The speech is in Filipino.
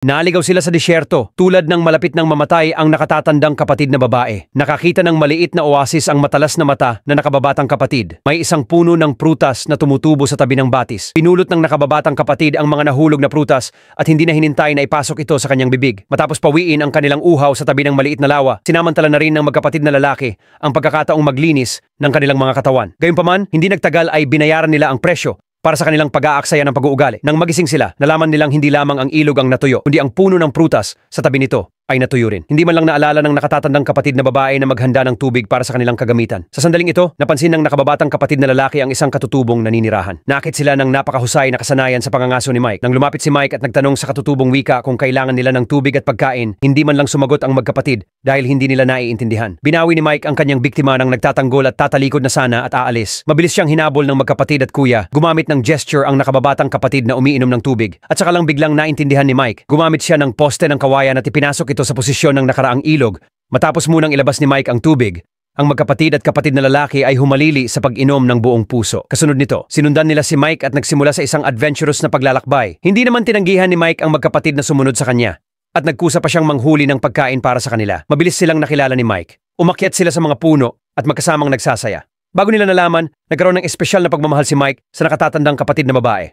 Naligaw sila sa disyerto, tulad ng malapit ng mamatay ang nakatatandang kapatid na babae. Nakakita ng maliit na oasis ang matalas na mata na nakababatang kapatid. May isang puno ng prutas na tumutubo sa tabi ng batis. Pinulot ng nakababatang kapatid ang mga nahulog na prutas at hindi na hinintay na ipasok ito sa kanyang bibig. Matapos pawiin ang kanilang uhaw sa tabi ng maliit na lawa, sinamantala na rin ng magkapatid na lalaki ang pagkakataong maglinis ng kanilang mga katawan. Gayunpaman, hindi nagtagal ay binayaran nila ang presyo para sa kanilang pag-aaksaya ng pag-uugali. Nang magising sila, nalaman nilang hindi lamang ang ilog ang natuyo, kundi ang puno ng prutas sa tabi nito ay natuyo rin. Hindi man lang naalala ng nakatatandang kapatid na babae na maghanda ng tubig para sa kanilang kagamitan. Sa sandaling ito, napansin ng nakababatang kapatid na lalaki ang isang katutubong naninirahan. Nakit sila ng napakahusay na kasanayan sa pangangaso ni Mike. Nang lumapit si Mike at nagtanong sa katutubong wika kung kailangan nila ng tubig at pagkain, hindi man lang sumagot ang magkapatid dahil hindi nila naiintindihan. Binawi ni Mike ang kanyang biktima ng nagtatanggol at tatalikod na sana at aalis. Mabilis siyang hinabol ng magkapatid at kuya. Gumamit ng gesture ang nakababatang kapatid na umiinom ng tubig. At saka lang biglang naintindihan ni Mike. Gumamit siya ng poste ng kawayan at ipinasok ito sa posisyon ng nakaraang ilog. Matapos munang ilabas ni Mike ang tubig, ang magkapatid at kapatid na lalaki ay humalili sa pag-inom ng buong puso. Kasunod nito, sinundan nila si Mike at nagsimula sa isang adventurous na paglalakbay. Hindi naman tinanggihan ni Mike ang magkapatid na sumunod sa kanya at nagkusa pa siyang manghuli ng pagkain para sa kanila. Mabilis silang nakilala ni Mike. Umakyat sila sa mga puno at magkasamang nagsasaya. Bago nila nalaman, nagkaroon ng espesyal na pagmamahal si Mike sa nakatatandang kapatid na babae.